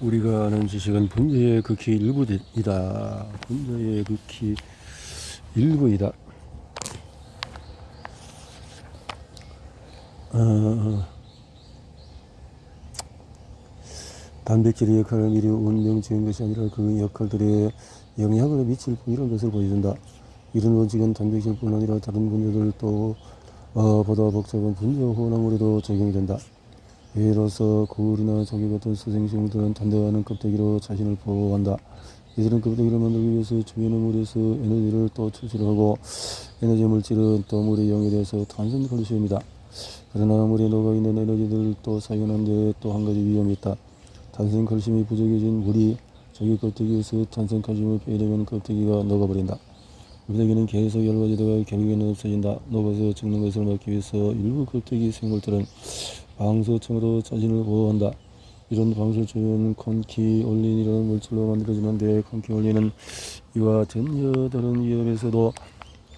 우리가 아는 지식은 분자의 극히 일부이다. 분자의 극히 일부이다. 단백질의 역할을 미리 운명 지은 것이 아니라 그 역할들의 영향을 미칠 이런 것을 보여준다. 이런 원칙은 단백질뿐 아니라 다른 분자들도 보다 복잡한 분자 혼합물에도 적용이 된다. 예로서 거울이나 조개 같은 수생식물들은 단단한 껍데기로 자신을 보호한다. 이들은 껍데기를 만들기 위해서 주변의 물에서 에너지를 또 추출하고 에너지 물질은 또 물에 용해돼서 탄산 칼슘이다. 그러나 물에 녹아있는 에너지들을 또 사용하는데 또 한 가지 위험이 있다. 탄산 칼슘이 부족해진 물이 조개 껍데기에서 탄산 칼슘을 빼려면 껍데기가 녹아버린다. 껍데기는 계속 얇아지다가 결국에는 없어진다. 녹아서 죽는 것을 막기 위해서 일부 껍데기 생물들은 방사청으로 자신을 보호한다. 이런 방사청은 콘키올린이라는 물질로 만들어지는데 콘키올린은 이와 전혀 다른 위험에서도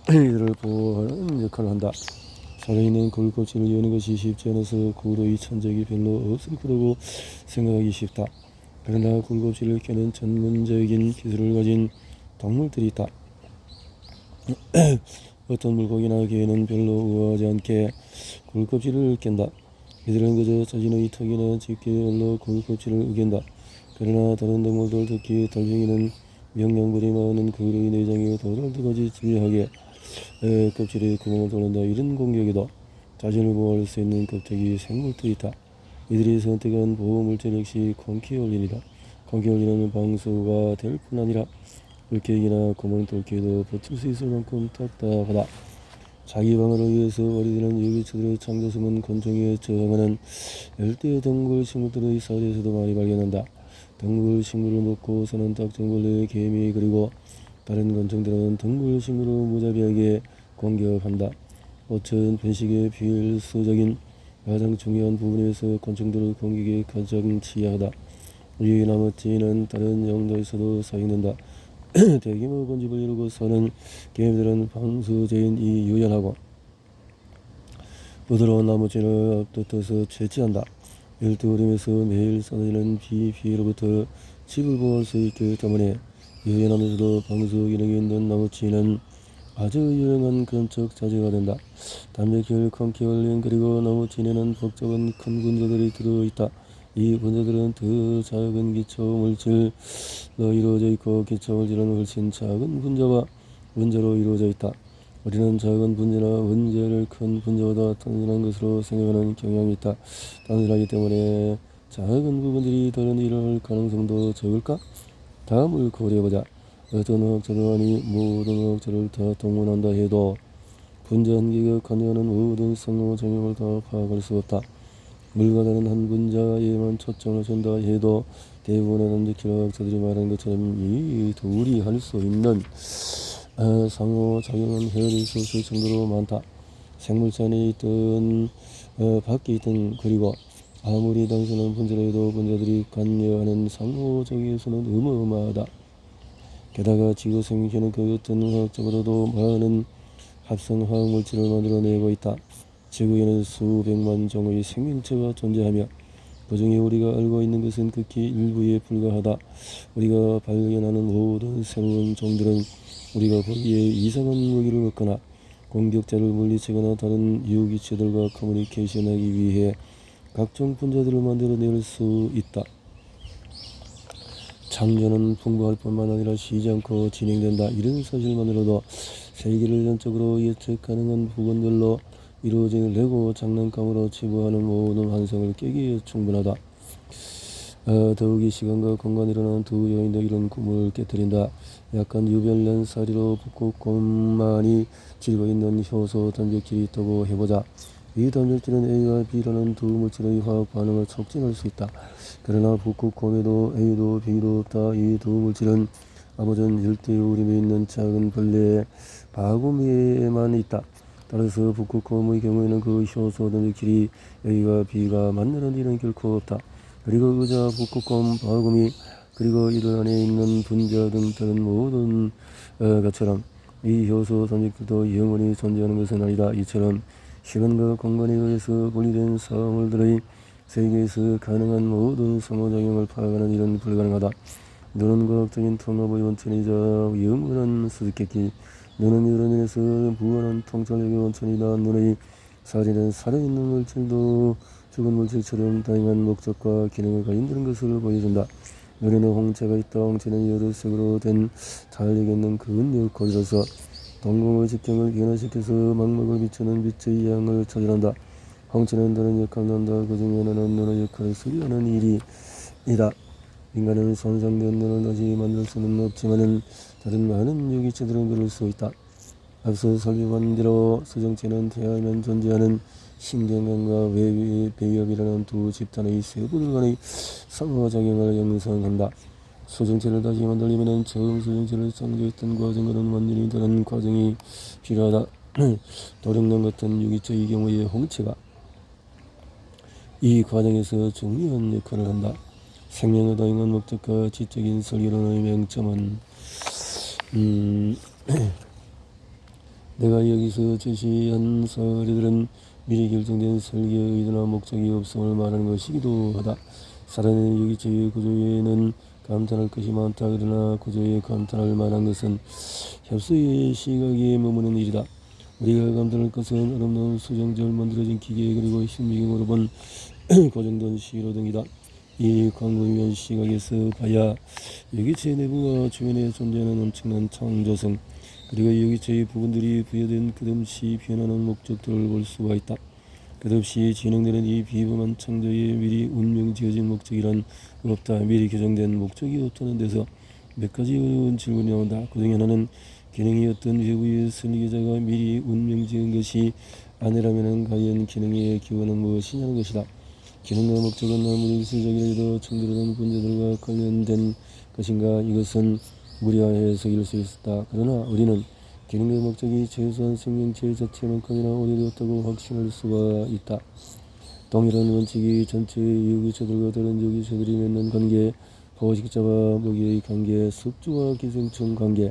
이들을 보호하는 역할을 한다. 살아있는 굴껍질을 여는 것이 쉽지 않아서 구로 이천 적이 별로 없을 거라고 생각하기 쉽다. 그러나 굴껍질을 깨는 전문적인 기술을 가진 동물들이 있다. 어떤 물고기나 개는 별로 우아하지 않게 굴껍질을 깬다. 이들은 그저 자신의 턱이나 집게로 굴껍질을 으갠다. 그러나 다른 동물들, 특히 달팽이는 영양분이 많은 그의 내장에 도달도까지 집요하게 껍질에 구멍을 뚫는다. 이런 공격에도 자신을 보호할 수 있는 껍데기 생물들이 있다. 이들이 선택한 보호물질 역시 콘키올린이다. 콘키올린은 방수가 될 뿐 아니라 물개이나 구멍 뚫기에도 버틸 수 있을 만큼 딱딱하다. 자기 방어를 위해서 어리들은 유기체들의 창조성은 곤충에 저항하는 열대 동물 식물들의 사례에서도 많이 발견한다. 동물 식물을 먹고 사는 딱정벌레, 개미 그리고 다른 곤충들은 동물 식물을 무자비하게 공격한다. 꽃은 번식의 필수적인 가장 중요한 부분에서 곤충들의 공격에 가장 취약하다. 이 나머지는 다른 용도에서도 사용된다. 대규모 번집을 이루고 사는 개미들은 방수제인이 유연하고 부드러운 나무진을 앞다퉈서 채취한다. 열대우림에서 매일 쏟아지는 비 피해로부터 집을 보호할 수 있기 때문에 유연하면서도 방수 기능이 있는 나무치는 아주 유용한 건축 자재가 된다. 단백질, 콘키올린 그리고 나무진에는 복잡한 큰 분자들이 들어있다. 이 분자들은 더 작은 기초 물질로 이루어져 있고 기초 물질은 훨씬 작은 분자와 원자로 이루어져 있다. 우리는 작은 분자나 원자를 큰 분자보다 단순한 것으로 생각하는 경향이 있다. 단순하기 때문에 작은 부분들이 다른 일을 할 가능성도 적을까? 다음을 고려해보자. 어떤 화학자들이 모든 화학자를 다 동원한다 해도 분자 한 개가 관여하는 모든 상호작용을 다 파악할 수 없다. 물과 다른 한 분자에만 초점을 준다 해도 대부분의 단백질 화학자들이 말하는 것처럼 이 둘이 할 수 있는 상호작용은 헤아릴 수 없을 정도로 많다. 생물체 안에 있든 밖에 있든 그리고 아무리 단순한 분자라 해도 분자들이 관여하는 상호작용의 수는 어마어마하다. 게다가 지구 생명체는 그 어떤 화학자보다도 많은 합성 화학물질을 만들어내고 있다. 지구에는 수백만 종의 생명체가 존재하며 그 중에 우리가 알고 있는 것은 극히 일부에 불과하다. 우리가 발견하는 모든 새로운 종들은 우리가 거기에 이상한 무기를 먹거나 공격자를 물리치거나 다른 유기체들과 커뮤니케이션하기 위해 각종 분자들을 만들어낼 수 있다. 창조는 풍부할 뿐만 아니라 쉬지 않고 진행된다. 이런 사실만으로도 세계를 전적으로 예측 가능한 부분들로 이루어진 레고 장난감으로 치부하는 모든 환상을 깨기에 충분하다. 더욱이 시간과 공간이라는 두 요인도 이런 꿈을 깨뜨린다. 약간 유별난 사리로 북극곰만이 쥐고 있는 효소 단백질이 있다고 해보자. 이 단백질은 A와 B라는 두 물질의 화학 반응을 촉진할 수 있다. 그러나 북극곰에도 A도 B도 없다. 이 두 물질은 아마존 열대우림에 있는 작은 벌레 바구미에만 있다. 따라서 북극곰의 경우에는 그 효소 단백질이 A와 B가 만나는 일은 결코 없다. 그리고 의자, 북극곰, 바구미 그리고 이들 안에 있는 분자 등 다른 모든 것처럼 이 효소 단백질도 영원히 존재하는 것은 아니다. 이처럼 시간과 공간에 의해서 분리된 사물들의 세계에서 가능한 모든 상호작용을 파악하는 일은 불가능하다. 너는 과학적인 통합의 원천이자 영원한 수수께끼. 너는 이런 면에서 무한한 통찰력의 원천이다. 너의 사실은 살아있는 물질도 죽은 물질처럼 다양한 목적과 기능을 가진다는 것을 보여준다. 너는 홍채가 있다. 홍채는 여러 색으로 된 달력 있는 근력 거리로서 동공의 직경을 변화시켜서 망막을 비추는 빛의 양을 조절한다. 홍채는 다른 역할을 한다. 그 중에 하나는 너의 역할을 수리하는 일이다. 인간은 손상된 너를 다시 만들 수는 없지만은 다른 많은 유기체들은 그럴 수 있다. 앞서 설명한 대로 수정체는 태어나면 존재하는 신경관과 배엽이라는 두 집단의 세포들 간의 상호작용을 형성한다. 수정체를 다시 만들려면 처음 수정체를 창조했던 과정과는 완전히 다른 과정이 필요하다. 도룡령 같은 유기체의 경우에 홍채가 이 과정에서 중요한 역할을 한다. 생명의 다양한 목적과 지적인 설계론의 맹점은 내가 여기서 제시한 사례들은 미리 결정된 설계의 의도나 목적이 없음을 말하는 것이기도 하다. 살아있는 유기체의 구조에는 감탄할 것이 많다. 그러나 구조에 감탄할 만한 것은 협소의 시각에 머무는 일이다. 우리가 감탄할 것은 아름다운 수정제를 만들어진 기계 그리고 현미경으로 본 고정된 시로 등이다. 이 광범위한 시각에서 봐야 유기체 내부와 주변에 존재하는 엄청난 창조성 그리고 유기체의 부분들이 부여된 끝없이 변하는 목적들을 볼 수가 있다. 끝없이 진행되는 이 비범한 창조에 미리 운명 지어진 목적이란 없다. 미리 규정된 목적이 없다는 데서 몇 가지 어려운 질문이 나온다. 그 중에 하나는 기능이 어떤 외부의 설계자가 미리 운명 지은 것이 아니라면 과연 기능의 기원은 무엇이냐는 것이다. 기능과 목적은 아무리 기술적이라도 청결한 분자들과 관련된 것인가? 이것은 무리한 해석일 수 있다. 그러나 우리는 기능과 목적이 최소한 생명체 자체만큼이나 오래되었다고 확신할 수가 있다. 동일한 원칙이 전체 유기체들과 다른 유기체들이 맺는 관계, 포식자와 먹이의 관계, 숙주와 기생충 관계,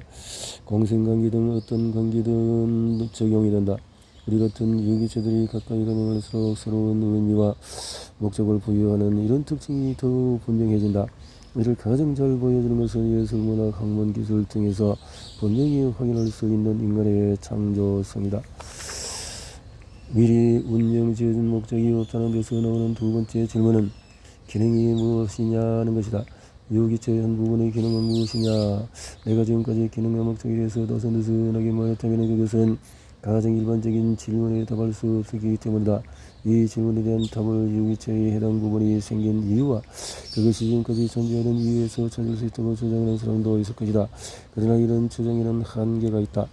공생관계 등 어떤 관계든 적용이 된다. 우리 같은 유기체들이 가까이 가면 갈수록 새로운 의미와 목적을 부여하는 이런 특징이 더 분명해진다. 이를 가장 잘 보여주는 것은 예술문학, 학문, 기술 등에서 분명히 확인할 수 있는 인간의 창조성이다. 미리 운명 지어진 목적이 없다는 데서 나오는 두 번째 질문은 기능이 무엇이냐는 것이다. 유기체의 한 부분의 기능은 무엇이냐? 내가 지금까지 기능과 목적에 대해서 너선너선하게 말했다면 그것은 가장 일반적인 질문에 답할 수 없었기 때문이다. 이 질문에 대한 답을 유기체의 해당 부분이 생긴 이유와 그것이 지금까지 존재하는 이유에서 찾을 수 있다고 주장하는 사람도 있을 것이다. 그러나 이런 주장에는 한계가 있다.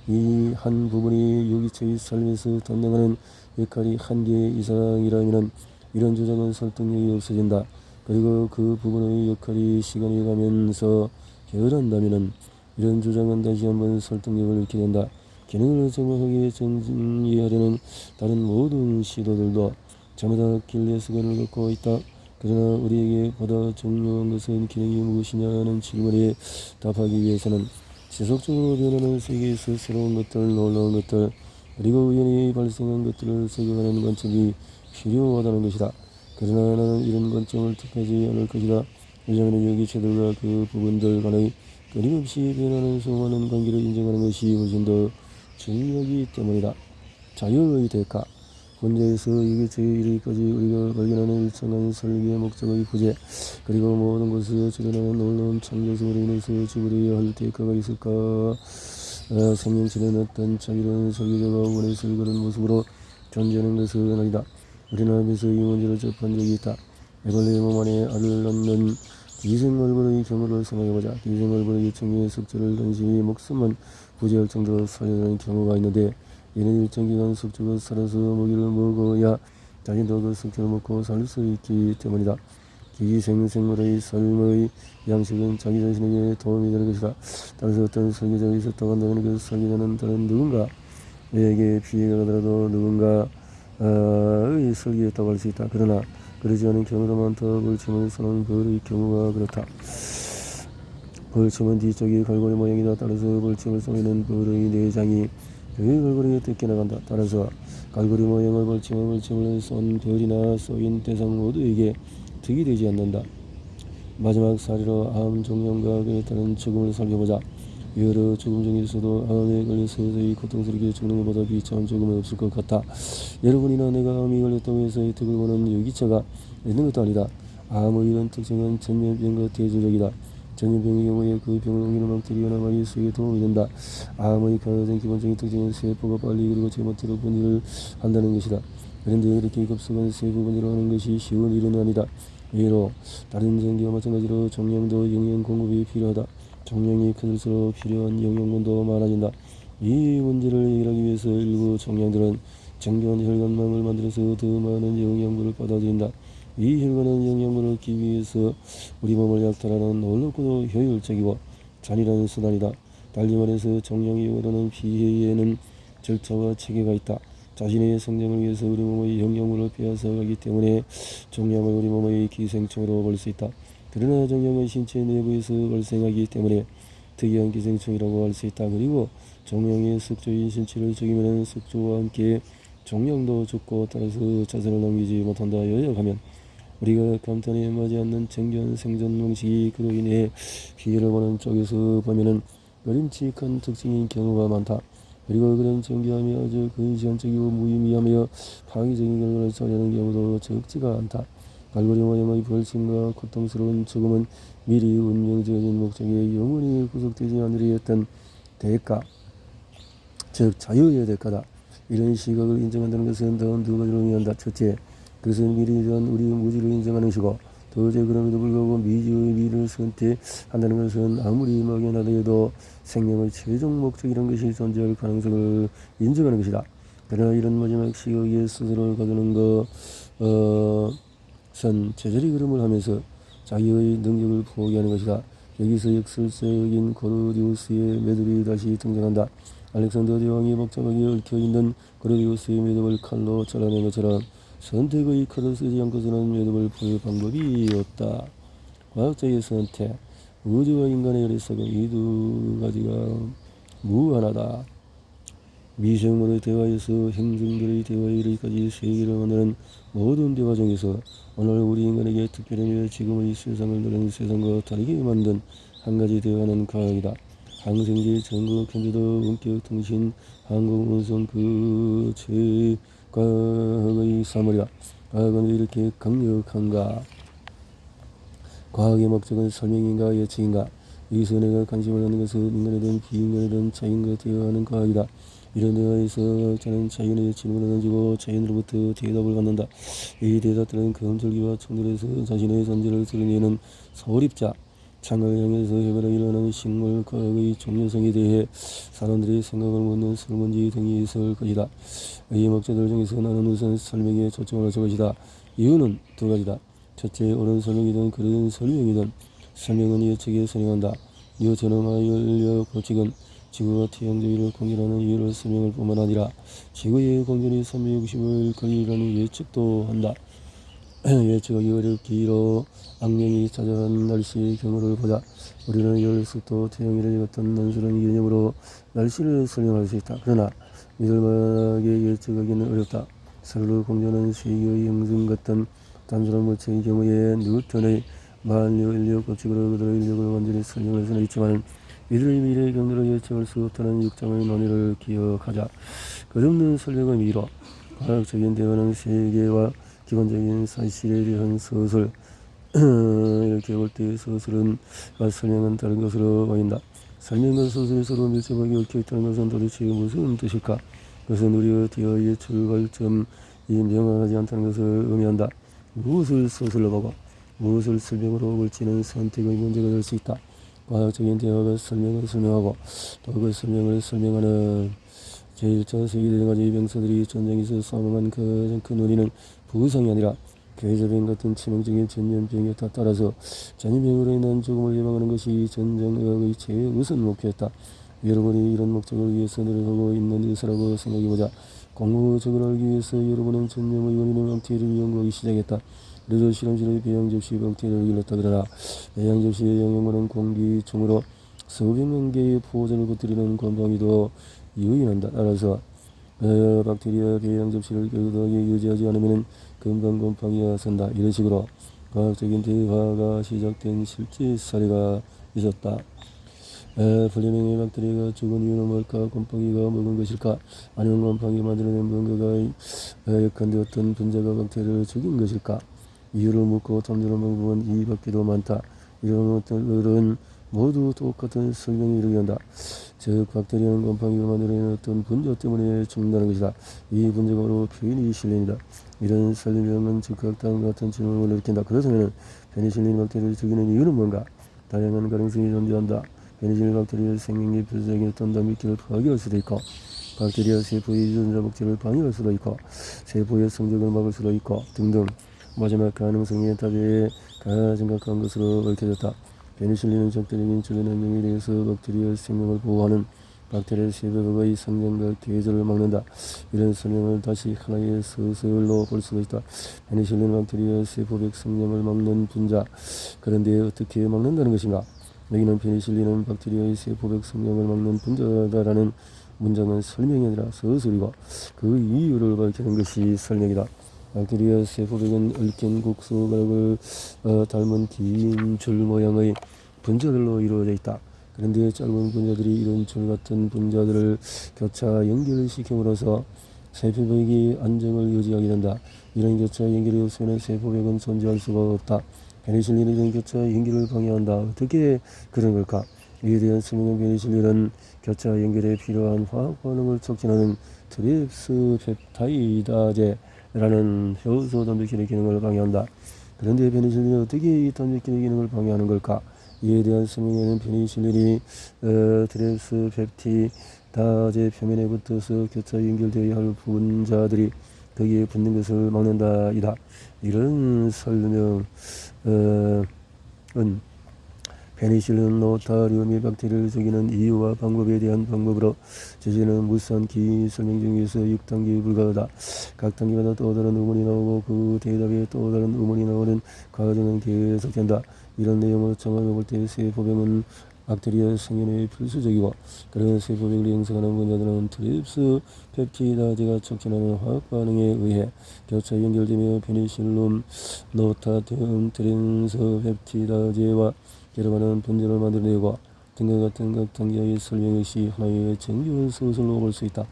이 한 부분이 유기체의 삶에서 담당하는 역할이 한계 이상이라면 이런 주장은 설득력이 없어진다. 그리고 그 부분의 역할이 시간이 가면서 게으른다면 이런 주장은 다시 한번 설득력을 잃게 된다. 기능을 정확하게 정의하려는 다른 모든 시도들도 저마다 길의 수건을 갖고 있다. 그러나 우리에게 보다 중요한 것은 기능이 무엇이냐는 질문에 답하기 위해서는 지속적으로 변하는 세계에서 새로운 것들, 놀라운 것들, 그리고 우연히 발생한 것들을 생각하는 관점이 필요하다는 것이다. 그러나 나는 이런 관점을 택하지 않을 것이다. 왜냐하면 유기체들과 그 부분들 간의 끊임없이 변하는 수많은 관계를 인정하는 것이 훨씬 더 중요하기 때문이다. 자유의 대가. 혼자에서 유기체에 이르기까지 우리가 발견하는 일정한 설계의 목적의 부재 그리고 모든 것을 주관하는 놀라운 창조성으로 인해서 지불해야 할 대가가 있을까? 생명체는 어떤 자유로운 설계자가 원의 설계하는 모습으로 존재하는 것은 아니다. 우리는 앞에서 이 문제를 접한 적이 있다. 애벌레의 몸 안에 알을 낳는 기생얼굴의 경우를 생각해보자. 기생얼굴의 일정의 숙주를 간신히 목숨만 부재할 정도로 살려내는 경우가 있는데 이는 일정 기간 숙주가 살아서 먹이를 먹어야 자신도 그 숙주를 먹고 살 수 있기 때문이다. 기생생물의 삶의 양식은 자기 자신에게 도움이 되는 것이다. 따라서 어떤 설계자가 있었다고 한다면 그 설계자는 다른 누군가에게 피해가 가더라도 누군가의 설계였다고 할 수 있다. 그러나 그러지 않은 경우도 많다. 벌침을 쏘는 벌의 경우가 그렇다. 벌침은 뒤쪽이 갈고리 모양이다. 따라서 벌침을 쏘는 벌의 내장이 갈고리에 뜯겨 나간다. 따라서 갈고리 모양의 벌침을 쏜 별이나 쏘인 대상 모두에게 득이 되지 않는다. 마지막 사례로 암 종양과 그에 따른 죽음을 살펴보자. 여러 죽음 중에서도 암에 걸려 서서히 고통스럽게 죽는 것보다 비참한 죽음은 없을 것 같아. 여러분이나 내가 암이 걸렸다고 해서 혜택을 보는 유기처가 있는 것도 아니다. 암의 이런 특징은 전염병과 대조적이다. 전염병의 경우에 그 병을 옮기는 박테리아나 바이러스에게 도움이 된다. 암의 가장 기본적인 특징은 세포가 빨리 그리고 제멋대로 분열을 한다는 것이다. 그런데 이렇게 급속한 세포 분열을 하는 것이 쉬운 일은 아니다. 예로 다른 전기와 마찬가지로 종양도 영양 공급이 필요하다. 종양이 커질수록 필요한 영양분도 많아진다. 이 문제를 해결하기 위해서 일부 종양들은 정교한 혈관망을 만들어서 더 많은 영양분을 받아들인다. 이 혈관은 영양분을 얻기 위해서 우리 몸을 약탈하는 놀랍고도 효율적이고 잔인한 수단이다. 달리 말해서 종양이 요구하는 피해에는 절차와 체계가 있다. 자신의 성장을 위해서 우리 몸의 영양분을 빼앗아가기 때문에 종양을 우리 몸의 기생충으로 볼 수 있다. 그러나 종양은 신체 내부에서 발생하기 때문에 특이한 기생충이라고 할 수 있다. 그리고 종양의 숙주인 신체를 죽이면 숙주와 함께 종양도 죽고 따라서 자손을 남기지 못한다. 요약하면 우리가 감탄에 맞지 않는 정교한 생존 방식이 그로 인해 피해를 보는 쪽에서 보면은 그림칙한 특징인 경우가 많다. 그리고 그런 정교함이 아주 근시안적이고 무의미하며 파괴적인 결과를 초래하는 경우도 적지가 않다. 갈고리 모양의 벌침과 고통스러운 죽음은 미리 운명지어진 목적에 영원히 구속되지 않으려 했던 대가, 즉 자유의 대가다. 이런 시각을 인정한다는 것은 다음 두 가지로 의미한다. 첫째, 그것은 미리 대한 우리 무지를 인정하는 것이고, 도저히 그럼에도 불구하고 미지의 미를 선택한다는 것은 아무리 막연하다 해도 생명의 최종 목적이란 것이 존재할 가능성을 인정하는 것이다. 그러나 이런 마지막 시각에 스스로를 가두는 것은 제자리 걸음을 하면서 자기의 능력을 포기하는 것이다. 여기서 역설적인 고르디우스의 매듭이 다시 등장한다. 알렉산더 대왕이 복잡하게 얽혀있는 고르디우스의 매듭을 칼로 잘라낸 것처럼 선택의 칼을 쓰지 않고서는 매듭을 풀 방법이 없다. 과학자의 선택, 우주와 인간의 어리석음, 이 두 가지가 무한하다. 미생물의 대화에서 행성들의 대화에 이르기까지 세계를 만드는 모든 대화 중에서 오늘 우리 인간에게 특별히 지금의 세상을 누리는 세상과 다르게 만든 한 가지 대화는 과학이다. 항생제, 전국, 현재도 원격 통신, 항공, 운송 그 최과학의 사물이다. 과학은 왜 이렇게 강력한가? 과학의 목적은 설명인가 예측인가? 여기서 내가 관심을 갖는 것은 인간이든 비인간이든 자연과 대화하는 과학이다. 이런 대화에서 과학자는 자연의 질문을 던지고 자연으로부터 대답을 받는다. 이 대답들은 금절기와 충돌해서 자신의 존재를 드러내는 소립자, 창을 향해서 해결하기 일어나는 식물 과학의 종료성에 대해 사람들의 생각을 묻는 설문지 등이 있을 것이다. 이 목적들 중에서 나는 우선 설명에 초점을 할 것이다. 이유는 두 가지다. 첫째, 옳은 설명이든 그런 설명이든 설명은 예측에 선행한다. 뉴턴의 연력 법칙은 지구가 태양 주위를 공전하는 이유를 설명할 뿐만 아니라 지구의 공전이 365일 걸리라는 예측도 한다. 예측하기 어렵기로 악명이 찾아간 날씨의 경우를 보자. 우리는 열, 습도, 태양이를 같은 난설한 개념으로 날씨를 설명할 수 있다. 그러나 믿을만하게 예측하기는 어렵다. 서로 공전하는 세계의 형성 같은 단순한 물체의 경우에 뉴턴의 만有인력 법칙으로 그들의 인력을 완전히 설명할 수는 있지만 이들의 미래의 경로를 예측할 수 없다는 육장의 논의를 기억하자. 끝없는 설명의 미로, 과학적인 대화는 세계와 기본적인 사실에 대한 서술. 이렇게 볼 때 서술은 설명은 다른 것으로 보인다. 설명과 서술이 서로 밀접하게 얽혀있다는 것은 도대체 무슨 뜻일까? 그것은 우리의 대화의 출발점이 명확하지 않다는 것을 의미한다. 무엇을 서술로 보고 무엇을 설명으로 볼지는 선택의 문제가 될 수 있다. 과학적인 대화가 설명을 설명하고 또 그 설명을 설명하는 제1차 세계대전까지 병사들이 전쟁에서 사망한 가장 큰 원인은 부상이 아니라 괴사병 같은 치명적인 전염병이었다. 따라서 전염병으로 인한 죽음을 예방하는 것이 전쟁의학의 최우선 목표였다. 여러분이 이런 목적을 위해서 노력하고 있는 의사라고 생각해보자. 공무적을 알기 위해서 여러분은 전염의 원인인 박테리아를 연구하기 시작했다. 그래서 실험실의 배양 접시 박테리아를 길렀다. 그러나 배양 접시의 영양분은 공기중으로 수백만 개의 포전을 퍼뜨리는 곰팡이도 유인한다. 따라서 박테리아 배양 접시를 깨끗하게 유지하지 않으면 금방 곰팡이가 선다. 이런 식으로 과학적인 대화가 시작된 실제 사례가 있었다. 플레밍의 박테리아가 죽은 이유는 뭘까? 곰팡이가 먹은 것일까? 아니면 곰팡이 만들어낸 뭔가가 예컨대 어떤 분자가 박테리아를 죽인 것일까? 이유를 묻고 탐구하는 방법은 이 밖에도 많다. 이런 것들은 모두 똑같은 설명이 이르게 한다. 즉 박테리아는 곰팡이가 만들어낸 어떤 분자 때문에 죽는다는 것이다. 이 분자가 바로 페니실린이다. 이런 설명은 즉각 다음과 같은 질문을 일으킨다. 그렇다면 페니실린 박테리아를 죽이는 이유는 뭔가? 다양한 가능성이 존재한다. 페니실린 박테리아의 생명의 필수적인 어떤 단백질을 파괴할 수도 있고, 박테리아 세포의 유전자 복제를 방해할 수도 있고, 세포의 성장을 막을 수도 있고 등등. 마지막 가능성의 답에 가장 가까운 것으로 밝혀졌다. 페니실린은 적대적인 주변 환경에 대해서 박테리아의 생명을 보호하는 박테리아 세포의 성장과 개조를 막는다. 이런 설명을 다시 하나의 서술로 볼 수가 있다. 페니실린 박테리아 세포벽 성장을 막는 분자. 그런데 어떻게 막는다는 것인가? 여기는 페니실린은 박테리아의 세포벽 성장을 막는 분자다라는 문장은 설명이 아니라 서술이고 그 이유를 밝히는 것이 설명이다. 박테리아 세포벽은 얽힌 국소가락을 닮은 긴 줄 모양의 분자들로 이루어져 있다. 그런데 짧은 분자들이 이런 줄 같은 분자들을 교차 연결시킴으로써 세포벽이 안정을 유지하게 된다. 이런 교차 연결이 없으면 세포벽은 존재할 수가 없다. 페니실린은 이런 교차 연결을 방해한다. 어떻게 그런 걸까? 이에 대한 설명은 페니실린은 교차 연결에 필요한 화학 반응을 촉진하는 트립스 펩타이다제라는 효소 단백질의 기능을 방해한다. 그런데 페니실린이 어떻게 이 단백질의 기능을 방해하는 걸까? 이에 대한 설명에는 페니실린이 트립스 펩티다제 표면에 붙어서 교차 연결되어야 할 분자들이 거기에 붙는 것을 막는다. 이다. 이런 설명은 페니실린 노타리움이 박테리아를 죽이는 이유와 방법에 대한 방법으로 제시는 무수한 긴 설명 중에서 6단계에 불과하다. 각 단계마다 또 다른 의문이 나오고 그 대답에 또 다른 의문이 나오는 과정은 계속된다. 이런 내용을 종합해 볼 때 세포병은 박테리아 생존에 필수적이고 그런 세포벽을 형성하는 분자들은 트립스 펩티다제가 촉진하는 화학 반응에 의해 교차 연결되며 페니실륨, 노타디움, 트랜스 펩티다제와 결합하는 분자를 만들어내고 등과 같은 각 단계의 설명 역시 하나의 정교한 서술로 볼 수 있다.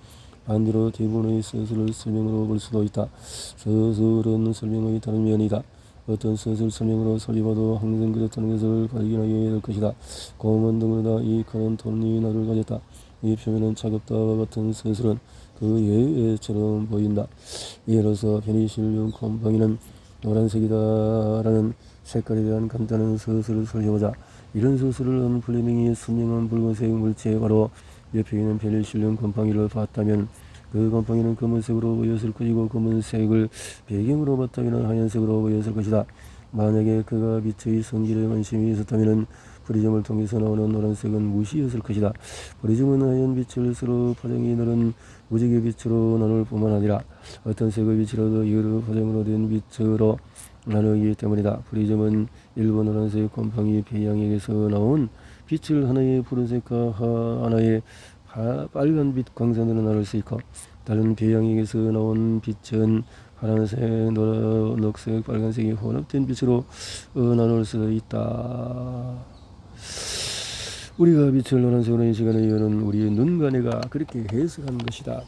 반대로 대부분의 서술을 설명으로 볼 수도 있다. 서술은 설명의 다른 면이다. 어떤 서술 설명으로 설립하도 항상 그렇다는 것을 발견하게 될 것이다. 고문 등으로다 이 큰 톱니날을 가졌다. 이 표면은 차갑다와 같은 서술은 그 예외처럼 보인다. 예로서 페니실륨 곰팡이는 노란색이다라는 색깔에 대한 간단한 서술을 설명하자. 이런 서술을 한 플레밍이 선명한 붉은색 물체에 바로 옆에 있는 페니실륨 곰팡이를 봤다면 그 곰팡이는 검은색으로 보였을 것이고 검은색을 배경으로 봤다면 하얀색으로 보였을 것이다. 만약에 그가 빛의 성질에 관심이 있었다면 프리즘을 통해서 나오는 노란색은 무시였을 것이다. 프리즘은 하얀 빛을 서로 파장이 넓은 무지개 빛으로 나눌 뿐만 아니라 어떤 색의 빛이라도 여러 파장으로 된 빛으로 나누기 때문이다. 프리즘은 일부 노란색 곰팡이 배양액에서 나온 빛을 하나의 푸른색과 하나의 빨간빛 광선으로 나눌 수 있고 다른 배양액에서 나온 빛은 파란색, 녹색, 빨간색이 혼합된 빛으로 나눌 수 있다. 우리가 빛을 노란색으로 인식하는 이유는 우리의 눈과 뇌가 그렇게 해석한 것이다.